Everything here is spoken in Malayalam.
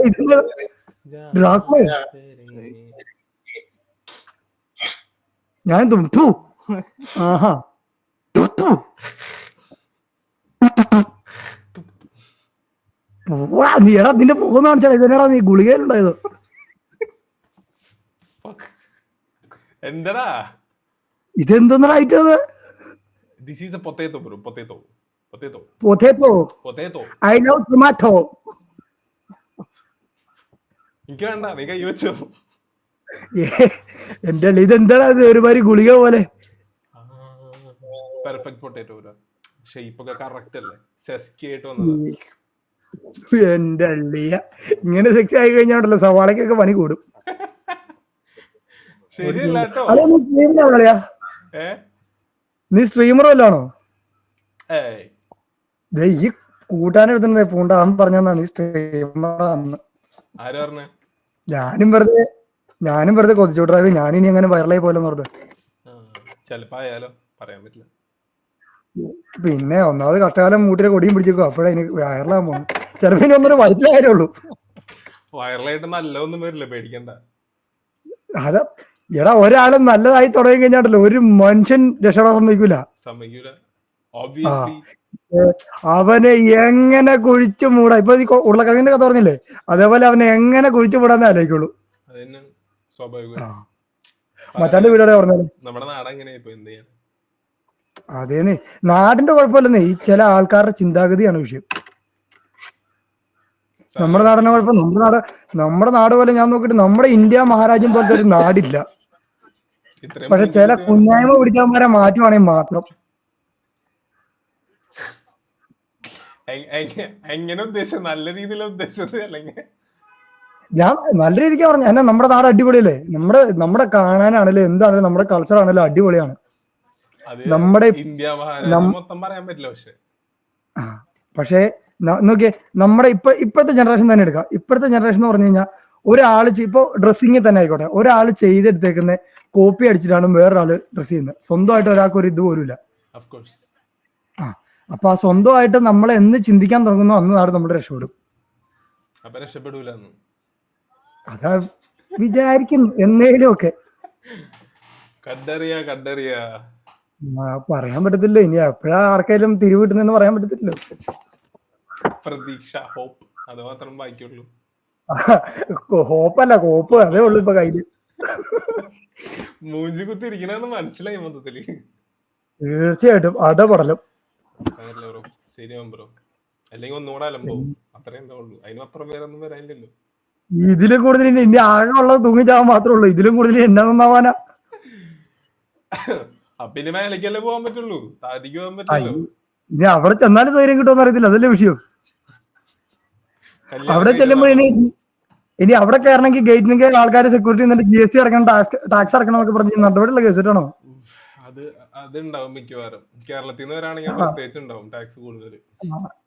ഇതിന്റെ ഡ്രാക്കുള ഞാൻ തുട്ടു. ആഹാ തുട്ടു. നീ എടാ നിന്റെ മുഖം കാണിച്ചാ ഇതെന്നാടാ നീ ഗുളികയിലുണ്ടായത്? എന്താടാ ഇതെന്തെന്നാ ആയിട്ടത്? This is a potato, bro. Potato. I love tomato. എനിക്ക് വേണ്ട, നീ കൈ വെച്ചോ. എന്റെ ഇതെന്താടാ ഇത് ഒരുമാതിരി ഗുളിക പോലെ? പെർഫെക്റ്റ് പൊട്ടേറ്റോ ഷേപ്പ് ഒക്കെ കറക്റ്റ് അല്ലേ? സെസ്കി ആയിട്ട് വന്നത്. എന്റെ അള്ളിയ ഇങ്ങനെ സെക്സ് ആയി കഴിഞ്ഞാണ്ടല്ലോ സവാളക്കൊക്കെ പണി കൂടും. ശരിയല്ല കേട്ടോ. നീ സ്ട്രീമർ വല്ലാണോ? ഈ കൂട്ടാനെടുത്തുന്നത് പൂണ്ട അവൻ പറഞ്ഞാ നീ സ്ട്രീമറാന്ന്. ആര് പറഞ്ഞ? ഞാനും വെറുതെ കൊതിച്ചോട്ടെ, ഞാനിനി അങ്ങനെ വൈറലായി പോലെന്ന് പറഞ്ഞത്. ചെലപ്പോ ആയാലോ, പറയാൻ പറ്റില്ല. പിന്നെ ഒന്നാമത് കഷ്ടകാലം മൂട്ടിലെ കൊടിയും പിടിച്ചേക്കോ, അപ്പോഴേ എനിക്ക് വൈറലാകാൻ പോകുന്നു. ചിലപ്പോ ഇനി ഒന്നൊരു വയറ്റിലെ കാര്യമുള്ളൂ. വൈറലായിട്ട് നല്ല ഒന്നും വരില്ല, പേടിക്കണ്ട. അതാ എടാ, ഒരാളും നല്ലതായി തുടങ്ങി കഴിഞ്ഞാണ്ടല്ലോ ഒരു മനുഷ്യൻ രക്ഷപ്പെടാൻ സമ്മതിക്കൂല. അവനെ എങ്ങനെ കുഴിച്ചു മൂടാ. ഇപ്പൊ ഈ ഉരുളക്കിഴങ്ങിന്റെ കഥ പറഞ്ഞില്ലേ, അതേപോലെ അവനെ എങ്ങനെ കുഴിച്ചു മൂടാന്ന് ആലോചിക്കുള്ളൂ. മച്ചാന്റെ വീടോടെ പറഞ്ഞാല് നമ്മുടെ നാട് എങ്ങനെയാ എന്ത് ചെയ്യാൻ? അതേന്നേ, നാടിന്റെ കുഴപ്പമില്ലെന്നേ, ഈ ചില ആൾക്കാരുടെ ചിന്താഗതിയാണ് വിഷയം. നമ്മുടെ നാടിന്റെ കുഴപ്പം, നമ്മുടെ നാട് പോലെ ഞാൻ നോക്കിയിട്ട് നമ്മുടെ ഇന്ത്യ മഹാരാജ്യം പോലത്തെ ഒരു നാടില്ല. പക്ഷെ ചില കുഞ്ഞായ്മ പിടിച്ചവന്മാരെ മാറ്റുവാണെങ്കിൽ മാത്രം. എങ്ങനെ ഉദ്ദേശിച്ചത്? നല്ല രീതിയിലാണ് ഉദ്ദേശിച്ചത് അല്ലെങ്കിൽ? ഞാൻ നല്ല രീതിക്ക് പറഞ്ഞു. എന്നാ നമ്മുടെ നാട് അടിപൊളിയല്ലേ? നമ്മുടെ കാണാനാണല്ലോ, എന്താണല്ലോ, നമ്മുടെ കൾച്ചർ ആണല്ലോ അടിപൊളിയാണ്. നമ്മുടെ പക്ഷേ നോക്കിയേ, നമ്മുടെ ഇപ്പോഴത്തെ ജനറേഷൻ തന്നെ എടുക്കാം. ഇപ്പോഴത്തെ ജനറേഷൻ എന്ന് പറഞ്ഞു കഴിഞ്ഞാൽ ഒരാള് ഇപ്പൊ ഡ്രസ്സിങ്ങിൽ തന്നെ ആയിക്കോട്ടെ, ഒരാള് ചെയ്തെടുത്തേക്കുന്ന കോപ്പി അടിച്ചിട്ടാണ് വേറൊരാള് ഡ്രസ് ചെയ്യുന്നത്. സ്വന്തമായിട്ട് ഒരാൾക്ക് ഒരു ഇത് പോലും ഇല്ല. അപ്പൊ ആ സ്വന്തമായിട്ട് നമ്മളെ എന്ന് ചിന്തിക്കാൻ തുടങ്ങുന്നു അന്ന് നാട് നമ്മുടെ രക്ഷപ്പെടും. അതാ വിചാരിക്കുന്നു എന്നേലും ഒക്കെ. പറയാൻ പറ്റത്തില്ല, ഇനി എപ്പോഴാ ആർക്കായാലും തിരിവിട്ടുന്നെന്ന് പറയാൻ പറ്റത്തില്ല. പ്രതീക്ഷ, ഹോപ്പ്, അത് മാത്രം ബാക്കിയുള്ളൂ. ഹോപ്പല്ല, കോപ്പ്, അതേ ഉള്ളു ഇപ്പൊ കയ്യില്. മൂഞ്ചി കുത്തിരിക്കണെന്ന് മനസ്സിലായി മൊത്തത്തില്. തീർച്ചയായിട്ടും അതാ പടലം. ശരിയാവും ബ്രോ, അല്ലെങ്കിൽ ഒന്നുകൂടെ അലമ്പോ, അത്രേ ഉള്ളൂ. അതിനപ്പുറം വേറെ ഒന്നും വരാനില്ലല്ലോ. ഇതിലും കൂടുതൽ ഇനി ആകെ ഉള്ളത് തൂങ്ങിച്ചാവാൻ മാത്രമേ ഉള്ളൂ. ഇതിലും കൂടുതൽ എന്നാ നന്നാവാനാ? അപ്പൊ ഇനി മേലേക്കല്ലേ പോകാൻ പറ്റുള്ളൂ, താഴത്തേക്ക് പോകാൻ പറ്റില്ലല്ലോ. ഇനി അവിടെ ചെന്നാലും സൗകര്യം കിട്ടുമെന്ന് അറിയത്തില്ല, അതല്ലേ വിഷയം. അവിടെ ചെല്ലുമ്പോ ഇനി അവിടെ കയറണമെങ്കിൽ ഗേറ്റിന് ആൾക്കാർ സെക്യൂരിറ്റി നിന്നിട്ട് GST അടക്കണം, ടാക്സ് അടക്കണം എന്നൊക്കെ പറഞ്ഞ് നടപടിയുള്ള കേസിട്ടാണോ? അത് ഉണ്ടാവും മിക്കവാറും. കേരളത്തിൽ നിന്ന് വരാണെങ്കിൽ പ്രത്യേകിച്ച് ഉണ്ടാവും ടാക്സ് കൂടുതൽ.